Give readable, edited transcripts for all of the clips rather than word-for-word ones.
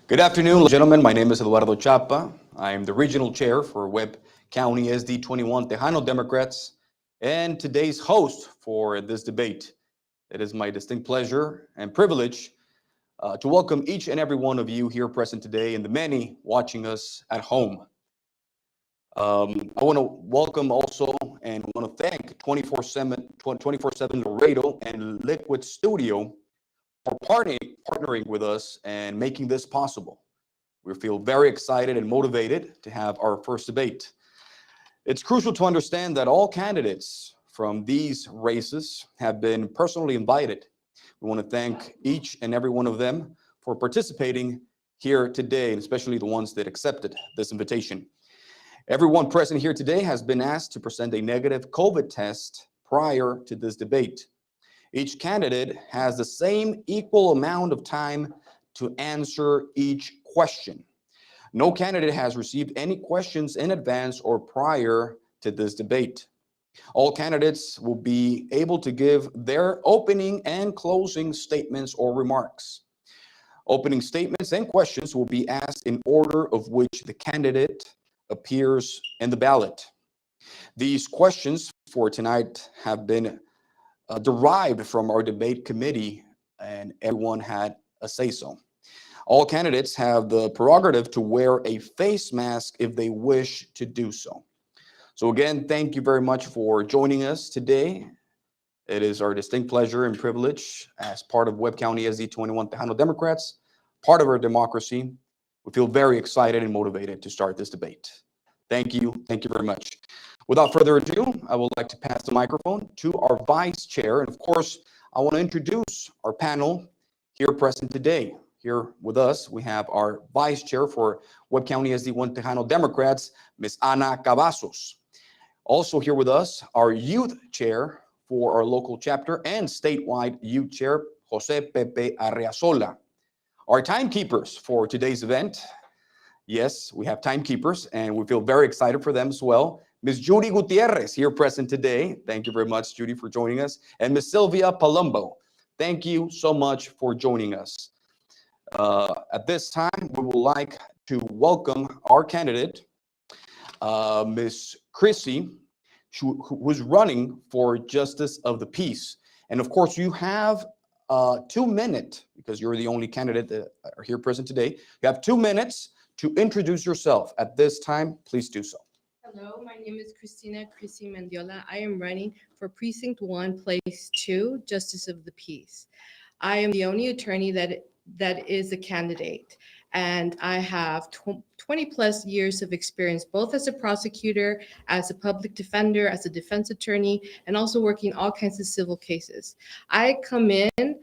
Good afternoon, ladies and gentlemen. My name is Eduardo Chapa. I am the regional chair for Webb County SD 21 Tejano Democrats and today's host for this debate. It is my distinct pleasure and privilege to welcome each and every one of you here present today and the many watching us at home. I want to welcome also and want to thank 24/7 Laredo and Liquid Studio for partnering with us and making this possible. We feel very excited and motivated to have our first debate. It's crucial to understand that all candidates from these races have been personally invited. We want to thank each and every one of them for participating here today, and especially the ones that accepted this invitation. Everyone present here today has been asked to present a negative COVID test prior to this debate. Each candidate has the same equal amount of time to answer each question. No candidate has received any questions in advance or prior to this debate. All candidates will be able to give their opening and closing statements or remarks. Opening statements and questions will be asked in order of which the candidate appears in the ballot. These questions for tonight have been derived from our debate committee, and everyone had a say-so. All candidates have the prerogative to wear a face mask if they wish to do so. So again, thank you very much for joining us today. It is our distinct pleasure and privilege as part of Webb County SD 21 Tejano Democrats, part of our democracy. We feel very excited and motivated to start this debate. Thank you very much. Without further ado, I would like to pass the microphone to our vice chair. And of course, I want to introduce our panel here present today. Here with us, we have our vice chair for Webb County SD1 Tejano Democrats, Ms. Ana Cavazos. Also here with us, our youth chair for our local chapter and statewide youth chair, Jose Pepe Arreazola. Our timekeepers for today's event, yes, we have timekeepers, and we feel very excited for them as well. Ms. Judy Gutierrez here present today. Thank you very much, Judy, for joining us. And Ms. Sylvia Palumbo, thank you so much for joining us. At this time, we would like to welcome our candidate, Ms. Chrissy, who's running for Justice of the Peace. And of course, you have 2 minutes, because you're the only candidate that are here present today. You have 2 minutes to introduce yourself. At this time, please do so. Hello, my name is Chrissy Mendiola. I am running for Precinct 1, Place 2, Justice of the Peace. I am the only attorney that is a candidate, and I have 20 plus years of experience, both as a prosecutor, as a public defender, as a defense attorney, and also working all kinds of civil cases. I come in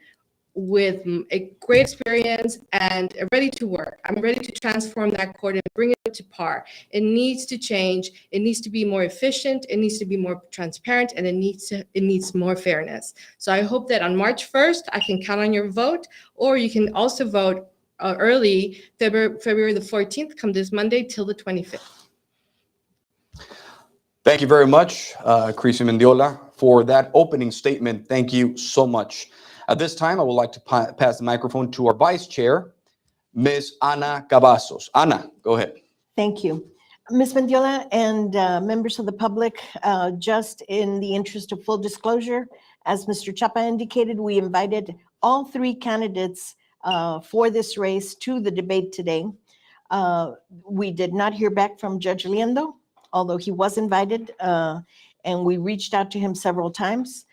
with a great experience and ready to work. I'm ready to transform that court and bring it to par. It needs to change. It needs to be more efficient. It needs to be more transparent, and it needs more fairness. So I hope that on March 1st, I can count on your vote, or you can also vote early, February the 14th, come this Monday till the 25th. Thank you very much, Chrissy Mendiola, for that opening statement. Thank you so much. At this time, I would like to pass the microphone to our vice chair, Ms. Ana Cavazos. Ana, go ahead. Thank you. Ms. Mendiola and members of the public, just in the interest of full disclosure, as Mr. Chapa indicated, we invited all 3 candidates for this race to the debate today. We did not hear back from Judge Liendo, although he was invited, and we reached out to him several times.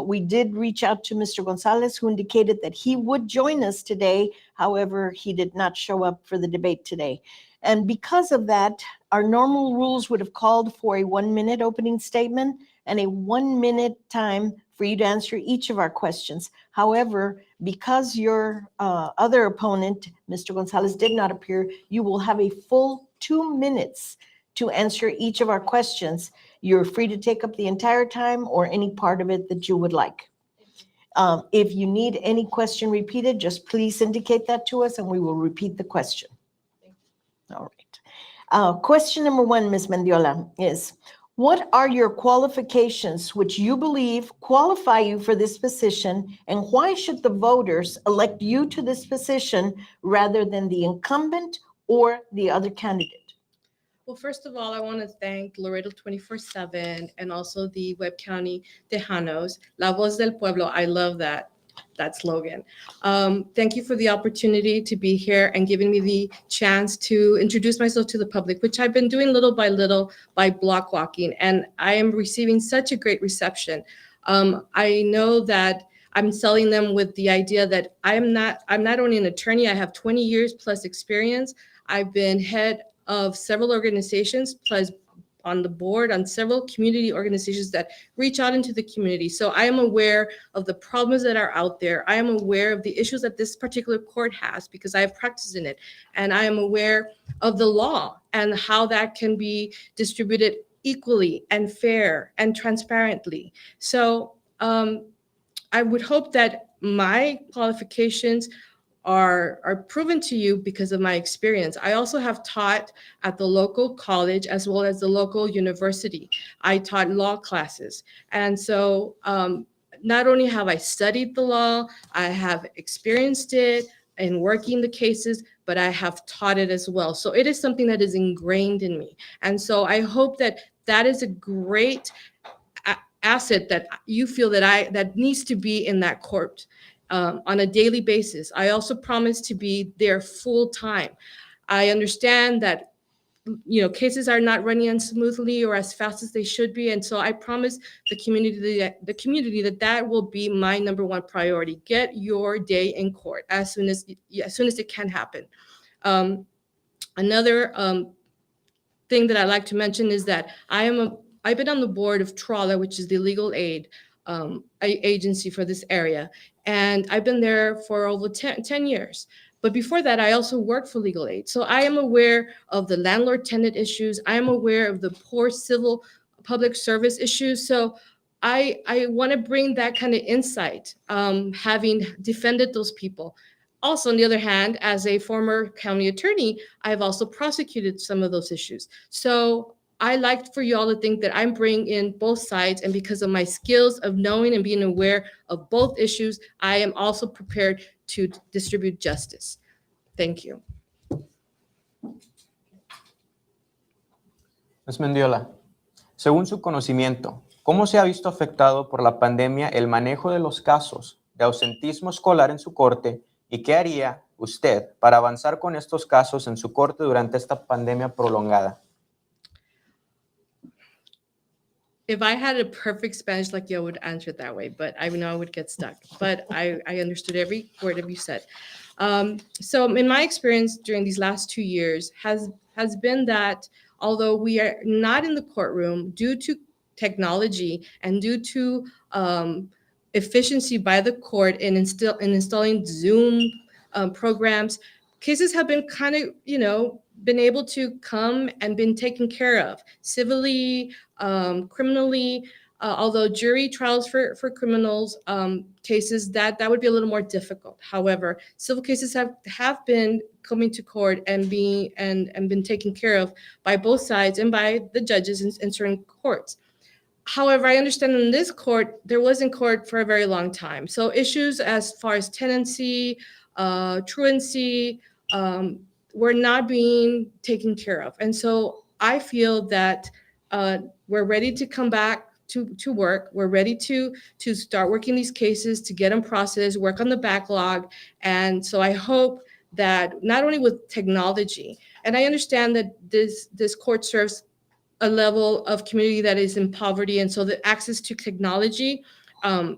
We did reach out to Mr. Gonzalez, who indicated that he would join us today. However, he did not show up for the debate today. And because of that, our normal rules would have called for a 1-minute opening statement and a 1-minute time for you to answer each of our questions. However, because your other opponent, Mr. Gonzalez, did not appear, you will have a full 2 minutes to answer each of our questions. You're free to take up the entire time or any part of it that you would like. If you need any question repeated, just please indicate that to us and we will repeat the question. All right. Question number 1, Ms. Mendiola, is What are your qualifications which you believe qualify you for this position, and why should the voters elect you to this position rather than the incumbent or the other candidate? Well, first of all, I want to thank Laredo 24/7 and also the Webb County Tejanos, La Voz del Pueblo. I love that slogan. Thank you for the opportunity to be here and giving me the chance to introduce myself to the public, which I've been doing little by little by block walking, and I am receiving such a great reception. I know that I'm selling them with the idea that I'm not only an attorney, I have 20 years plus experience. I've been head of several organizations, plus on the board on several community organizations that reach out into the community. So I am aware of the problems that are out there. I am aware of the issues that this particular court has because I have practiced in it. And I am aware of the law and how that can be distributed equally and fair and transparently. So I would hope that my qualifications are proven to you because of my experience. I also have taught at the local college as well as the local university. I taught law classes. And so not only have I studied the law, I have experienced it in working the cases, but I have taught it as well. So it is something that is ingrained in me. And so I hope that that is a great asset that you feel that needs to be in that court on a daily basis. I also promise to be there full time. I understand that cases are not running as smoothly or as fast as they should be, and so I promise the community that will be my number one priority. Get your day in court as soon as it can happen. Another thing that I like to mention is that I've been on the board of TRALA, which is the legal aid agency for this area. And I've been there for over 10 years. But before that, I also worked for legal aid. So I am aware of the landlord-tenant issues. I am aware of the poor civil public service issues. So I want to bring that kind of insight, having defended those people. Also, on the other hand, as a former county attorney, I've also prosecuted some of those issues. So I like for you all to think that I'm bringing in both sides, and because of my skills of knowing and being aware of both issues, I am also prepared to distribute justice. Thank you. Ms. Mendiola, según su conocimiento, ¿cómo se ha visto afectado por la pandemia el manejo de los casos de ausentismo escolar en su corte y qué haría usted para avanzar con estos casos en su corte durante esta pandemia prolongada? If I had a perfect Spanish like you, I would answer it that way, but I know I would get stuck. But I understood every word of you said. So in my experience during these last 2 years has been that although we are not in the courtroom due to technology and due to efficiency by the court in installing Zoom programs, cases have been kind of, been able to come and been taken care of civilly, criminally, although jury trials for criminals cases, that would be a little more difficult. However, civil cases have been coming to court and been taken care of by both sides and by the judges in certain courts. However, I understand in this court, there wasn't court for a very long time. So issues as far as tenancy, truancy, were not being taken care of. And so I feel that we're ready to come back to work. We're ready to start working these cases, to get them processed, work on the backlog. And so I hope that not only with technology, and I understand that this court serves a level of community that is in poverty, and so the access to technology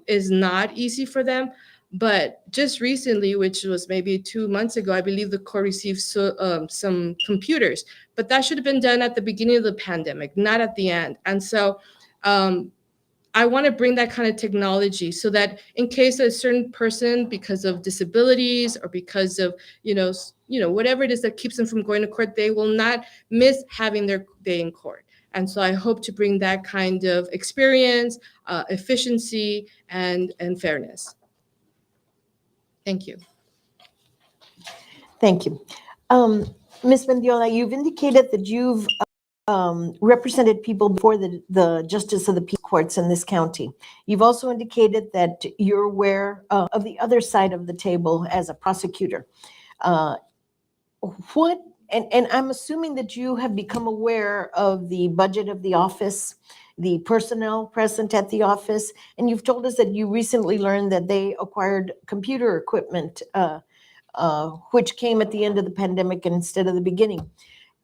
is not easy for them. But just recently, which was maybe 2 months ago, I believe the court received some computers, but that should have been done at the beginning of the pandemic, not at the end. And so I want to bring that kind of technology so that in case a certain person, because of disabilities or because of, whatever it is that keeps them from going to court, they will not miss having their day in court. And so I hope to bring that kind of experience, efficiency, and fairness. Thank you. Thank you. Ms. Mendiola, you've indicated that you've represented people before the Justice of the Peace Courts in this county. You've also indicated that you're aware of the other side of the table as a prosecutor. And I'm assuming that you have become aware of the budget of the office, the personnel present at the office, and you've told us that you recently learned that they acquired computer equipment, which came at the end of the pandemic instead of the beginning.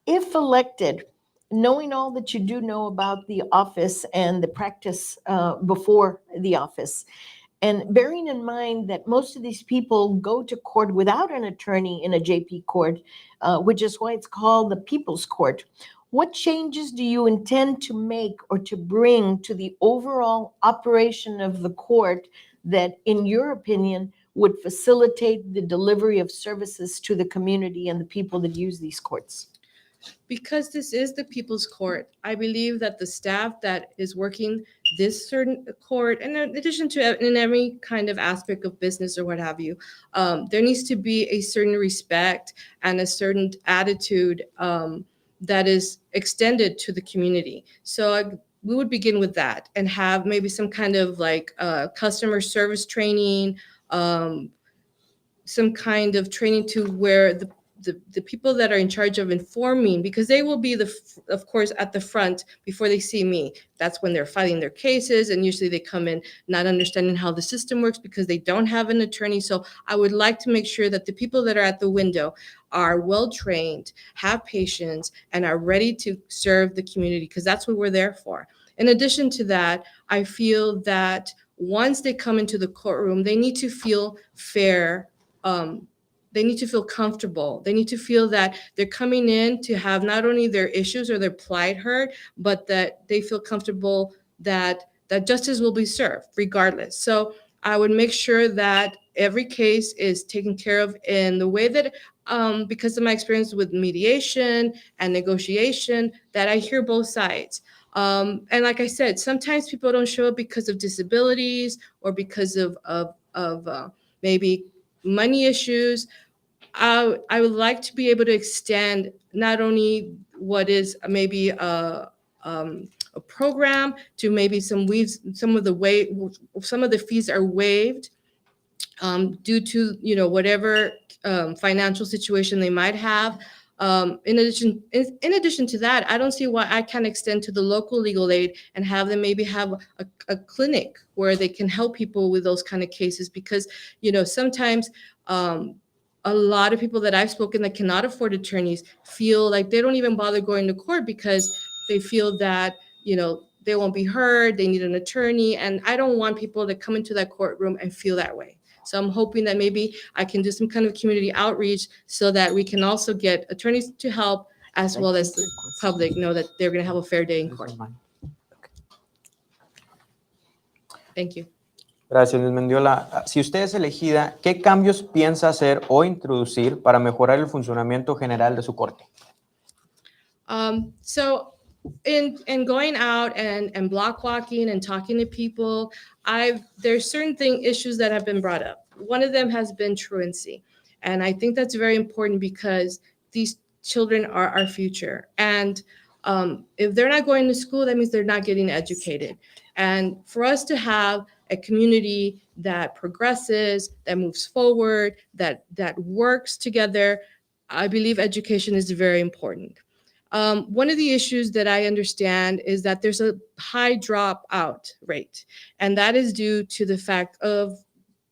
If elected, knowing all that you do know about the office and the practice before the office, and bearing in mind that most of these people go to court without an attorney in a JP court, which is why it's called the People's Court, what changes do you intend to make or to bring to the overall operation of the court that, in your opinion, would facilitate the delivery of services to the community and the people that use these courts? Because this is the People's Court, I believe that the staff that is working this certain court, and in addition to in every kind of aspect of business or what have you, there needs to be a certain respect and a certain attitude that is extended to the community. So we would begin with that and have maybe some kind of like customer service training, some kind of training to where the people that are in charge of informing, because they will be of course at the front before they see me. That's when they're filing their cases, and usually they come in not understanding how the system works because they don't have an attorney. So I would like to make sure that the people that are at the window are well trained, have patience, and are ready to serve the community, because that's what we're there for. In addition to that, I feel that once they come into the courtroom, they need to feel fair. They need to feel comfortable. They need to feel that they're coming in to have not only their issues or their plight heard, but that they feel comfortable that justice will be served regardless. So I would make sure that every case is taken care of in the way that, because of my experience with mediation and negotiation, that I hear both sides. And like I said, sometimes people don't show up because of disabilities or because of maybe money issues. I would like to be able to extend not only what is maybe a program to maybe some of the fees are waived due to whatever financial situation they might have. In addition to that, I don't see why I can't extend to the local legal aid and have them maybe have a clinic where they can help people with those kind of cases, because sometimes a lot of people that I've spoken that cannot afford attorneys feel like they don't even bother going to court because they feel that they won't be heard, they need an attorney, and I don't want people to come into that courtroom and feel that way. So I'm hoping that maybe I can do some kind of community outreach so that we can also get attorneys to help, as well as the public know that they're going to have a fair day in court. Thank you. Gracias, Ms. Mendiola. Si usted es elegida, ¿qué cambios piensa hacer o introducir para mejorar el funcionamiento general de su corte? So in going out and block walking and talking to people, there's certain issues that have been brought up. One of them has been truancy. And I think that's very important because these children are our future. And if they're not going to school, that means they're not getting educated. And for us to have a community that progresses, that moves forward, that works together, I believe education is very important. One of the issues that I understand is that there's a high dropout rate, and that is due to the fact of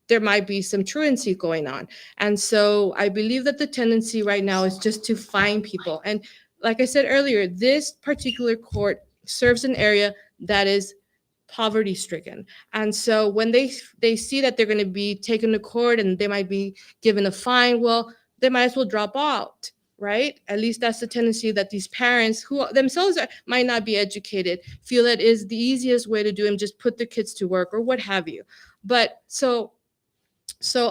there might be some truancy going on. And so I believe that the tendency right now is just to find people. And like I said earlier, this particular court serves an area that is poverty stricken. And so when they see that they're going to be taken to court and they might be given a fine, well, they might as well drop out, right? At least that's the tendency that these parents who themselves might not be educated feel that is the easiest way to do and just put their kids to work or what have you. But so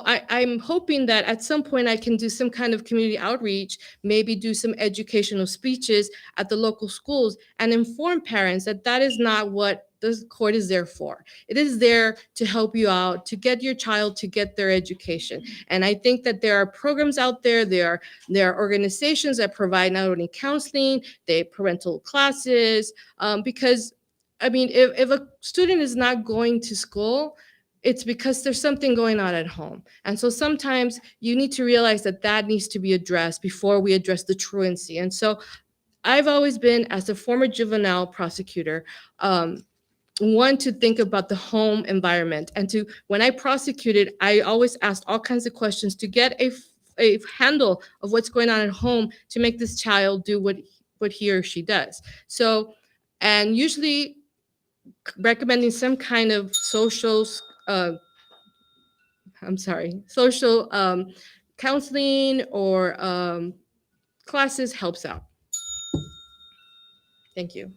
I'm hoping that at some point I can do some kind of community outreach, maybe do some educational speeches at the local schools and inform parents that that is not what the court is there for. It is there to help you out, to get your child to get their education. And I think that there are programs out there, there are organizations that provide not only counseling, they parental classes, because I mean, if a student is not going to school, it's because there's something going on at home. And so sometimes you need to realize that that needs to be addressed before we address the truancy. And so I've always been, as a former juvenile prosecutor, one to think about the home environment. And to, when I prosecuted, I always asked all kinds of questions to get a handle of what's going on at home to make this child do what he or she does. So, and usually recommending some kind of social counseling or classes helps out. Thank you.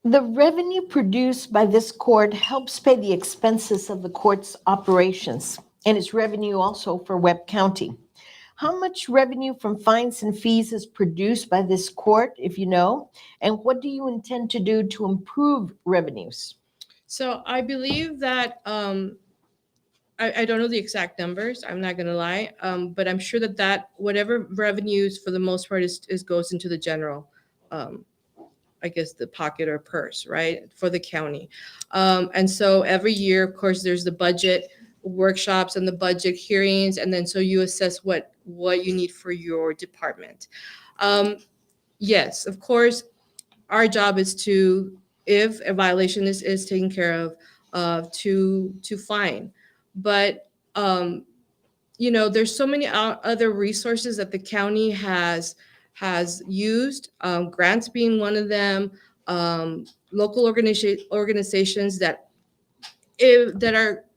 The revenue produced by this court helps pay the expenses of the court's operations, and it's revenue also for Webb County. How much revenue from fines and fees is produced by this court, if you know? And what do you intend to do to improve revenues? So I believe that I don't know the exact numbers. I'm not going to lie, but I'm sure that whatever revenues for the most part is goes into the general, I guess, the pocket or purse, right, for the county. And so every year, of course, there's the budget workshops and the budget hearings, and then so you assess what you need for your department. Yes, of course, our job is to, if a violation is taken care of, to fine. But there's so many other resources that the county has used, grants being one of them, local organizations that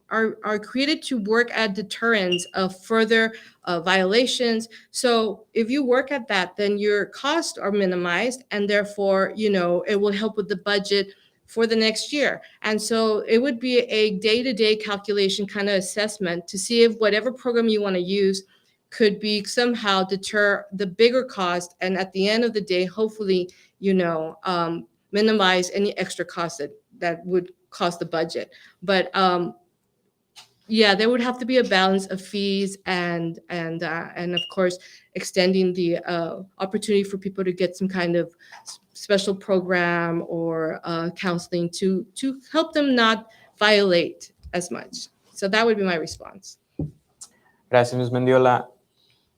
are created to work at deterrence of further violations. So if you work at that, then your costs are minimized, and therefore, it will help with the budget for the next year. And so it would be a day-to-day calculation kind of assessment to see if whatever program you want to use could be somehow deter the bigger cost, and at the end of the day, hopefully, minimize any extra costs that would cost the budget. But yeah, there would have to be a balance of fees and of course extending the opportunity for people to get some kind of special program or counseling to help them not violate as much. So that would be my response. Gracias, Ms. Mendiola.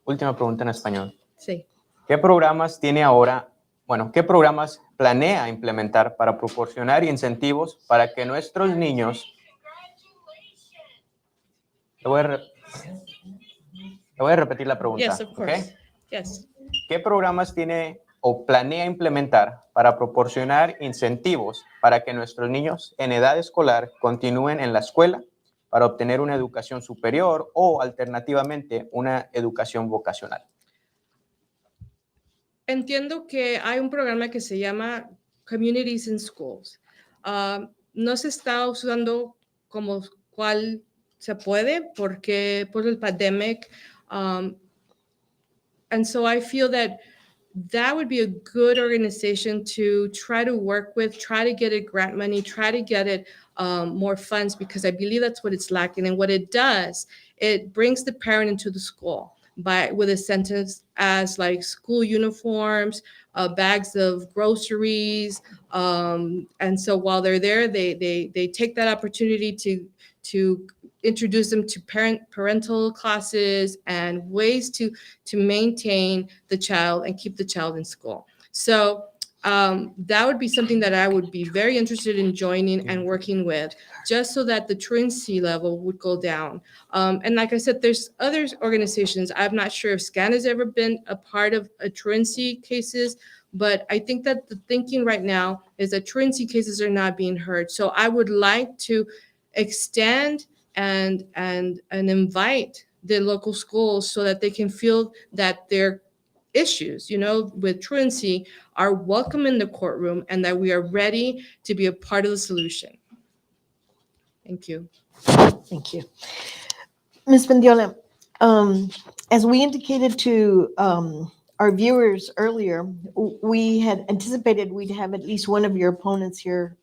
Última pregunta en español. Sí. ¿Qué programas tiene ahora, qué programas planea implementar para proporcionar incentivos para que nuestros niños... Le voy a repetir la pregunta. Yes, of course. ¿Okay? Yes. ¿Qué programas tiene o planea implementar para proporcionar incentivos para que nuestros niños en edad escolar continúen en la escuela para obtener una educación superior o alternativamente una educación vocacional? Entiendo que hay un programa que se llama Communities in Schools. No se está usando como cual se puede porque por el pandemic. And so I feel that would be a good organization to try to work with, try to get it grant money, try to get it more funds, because I believe that's what it's lacking. And what it does, it brings the parent into the school with incentives as like school uniforms, bags of groceries. And so while they're there, they take that opportunity to introduce them to parental classes and ways to maintain the child and keep the child in school. So that would be something that I would be very interested in joining and working with, just so that the truancy level would go down. And like I said, there's other organizations. I'm not sure if SCAN has ever been a part of a truancy cases, but I think that the thinking right now is that truancy cases are not being heard. So I would like to extend and invite the local schools so that they can feel that their issues, with truancy are welcome in the courtroom and that we are ready to be a part of the solution. Thank you. Thank you. Ms. Mendiola, as we indicated to our viewers earlier, we had anticipated we'd have at least one of your opponents here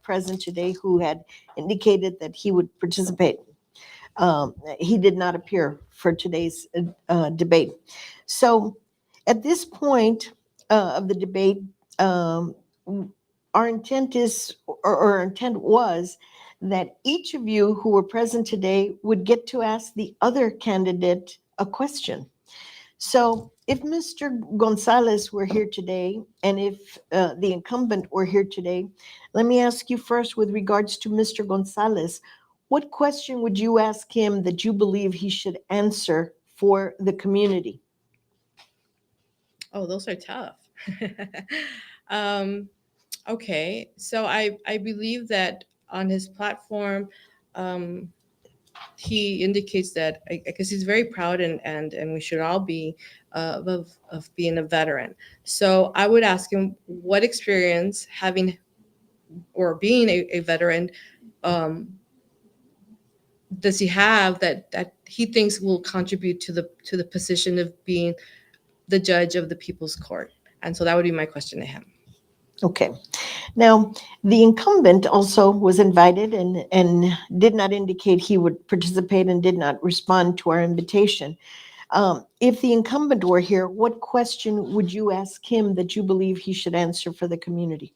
present today who had indicated that he would participate. He did not appear for today's debate. So at this point of the debate, our intent is, or our intent was, that each of you who were present today would get to ask the other candidate a question. So if Mr. Gonzalez were here today, and if the incumbent were here today, let me ask you first with regards to Mr. Gonzalez, what question would you ask him that you believe he should answer for the community? Oh, those are tough. Okay, so I believe that on his platform, he indicates that I guess he's very proud and we should all be of being a veteran. So I would ask him what experience having or being a veteran does he have that he thinks will contribute to the position of being the judge of the people's court. And so that would be my question to him. Okay. Now, the incumbent also was invited and did not indicate he would participate and did not respond to our invitation. If the incumbent were here, what question would you ask him that you believe he should answer for the community?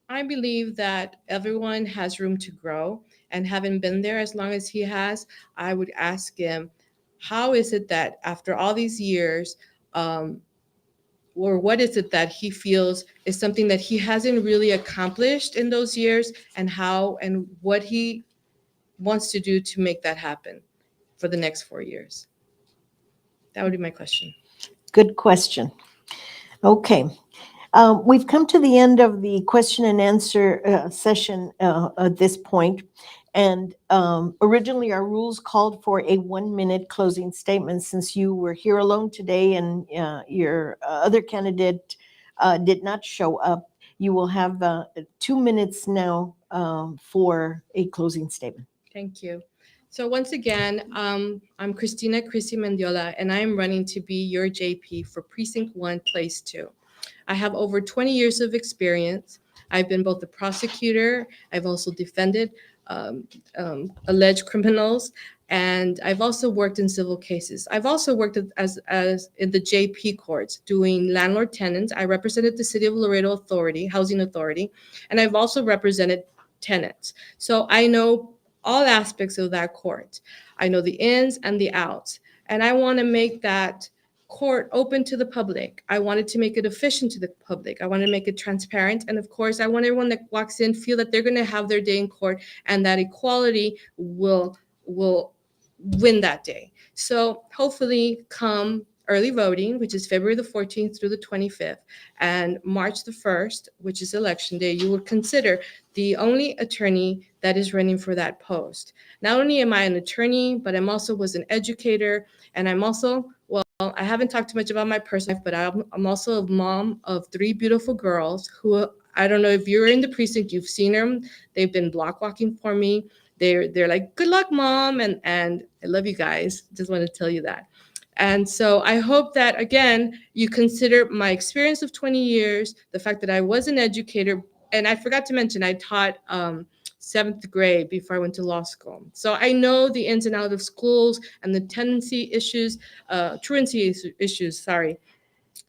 I believe that everyone has room to grow, and having been there as long as he has, I would ask him, how is it that after all these years, or what is it that he feels is something that he hasn't really accomplished in those years, and how and what he wants to do to make that happen for the next 4 years? That would be my question. Good question. Okay. We've come to the end of the question and answer session at this point. And originally, our rules called for a 1-minute closing statement. Since you were here alone today and your other candidate did not show up, you will have 2 minutes now for a closing statement. Thank you. So once again, I'm Christina Chrissy Mendiola, and I am running to be your JP for Precinct 1, Place 2. I have over 20 years of experience. I've been both a prosecutor, I've also defended alleged criminals, and I've also worked in civil cases. I've also worked as in the JP courts doing landlord tenants. I represented the City of Laredo Authority, Housing Authority, and I've also represented tenants. So I know all aspects of that court. I know the ins and the outs, and I want to make that court open to the public. I wanted to make it efficient to the public. I want to make it transparent. And of course, I want everyone that walks in feel that they're going to have their day in court and that equality will win that day. So hopefully come early voting, which is February the 14th through the 25th, and March the 1st, which is election day, you will consider the only attorney that is running for that post. Not only am I an attorney, but I'm also was an educator, and I'm also, well, I haven't talked too much about my personal life, but I'm also a mom of 3 beautiful girls who, I don't know if you're in the precinct, you've seen them. They've been block walking for me. They're like, good luck, mom, and I love you guys. Just want to tell you that. And so I hope that, again, you consider my experience of 20 years, the fact that I was an educator, and I forgot to mention I taught 7th grade before I went to law school. So I know the ins and outs of schools and the truancy issues,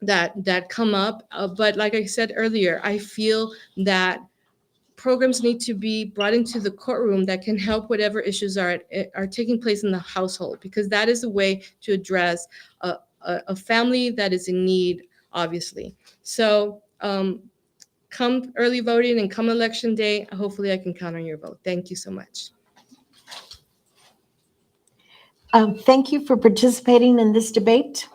that come up. But like I said earlier, I feel that programs need to be brought into the courtroom that can help whatever issues are taking place in the household, because that is a way to address a family that is in need, obviously. So come early voting and come election day, hopefully I can count on your vote. Thank you so much. Thank you for participating in this debate.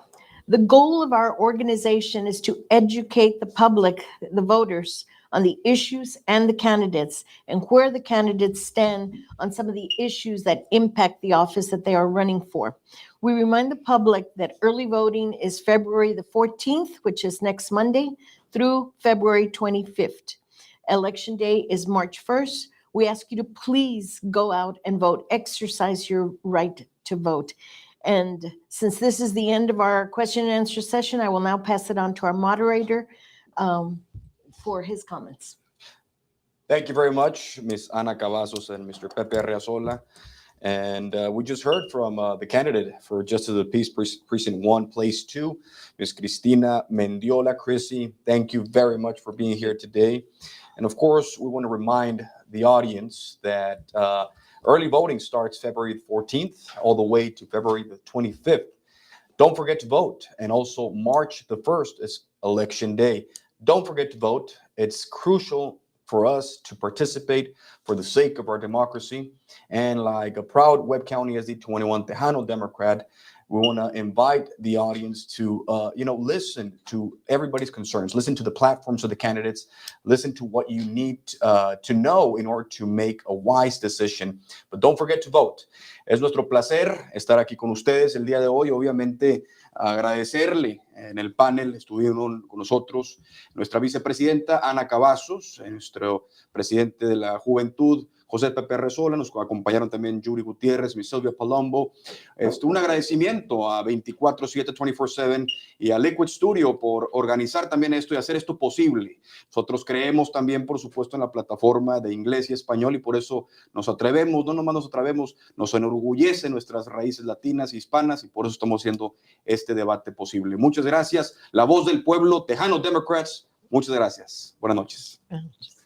The goal of our organization is to educate the public, the voters, on the issues and the candidates, and where the candidates stand on some of the issues that impact the office that they are running for. We remind the public that early voting is February the 14th, which is next Monday, through February 25th. Election day is March 1st. We ask you to please go out and vote, exercise your right to vote. And since this is the end of our question and answer session, I will now pass it on to our moderator for his comments. Thank you very much, Ms. Ana Cavazos and Mr. Pepe Arreazola. And we just heard from the candidate for Justice of the Peace, Precinct 1, Place 2, Ms. Cristina Mendiola. Chrissy, thank you very much for being here today. And of course, we want to remind the audience that early voting starts February 14th all the way to February the 25th. Don't forget to vote. And also March the 1st is Election Day. Don't forget to vote. It's crucial for us to participate for the sake of our democracy. And like a proud Webb County SD21 Tejano Democrat, we want to invite the audience to, listen to everybody's concerns, listen to the platforms of the candidates, listen to what you need to know in order to make a wise decision. But don't forget to vote. Es nuestro placer estar aquí con ustedes el día de hoy. Obviamente, agradecerle en el panel, estuvieron con nosotros nuestra vicepresidenta Ana Cavazos, nuestro presidente de la Juventud, José Pepe Arreazola, nos acompañaron también Yuri Gutiérrez, mi Silvia Palombo. Un agradecimiento a 24/7, 24/7 y a Liquid Studio por organizar también esto y hacer esto posible. Nosotros creemos también, por supuesto, en la plataforma de inglés y español y por eso nos atrevemos, no nomás nos atrevemos, nos enorgullece nuestras raíces latinas y hispanas y por eso estamos haciendo este debate posible. Muchas gracias. La voz del pueblo, Tejano Democrats, muchas gracias. Buenas noches. Buenas noches.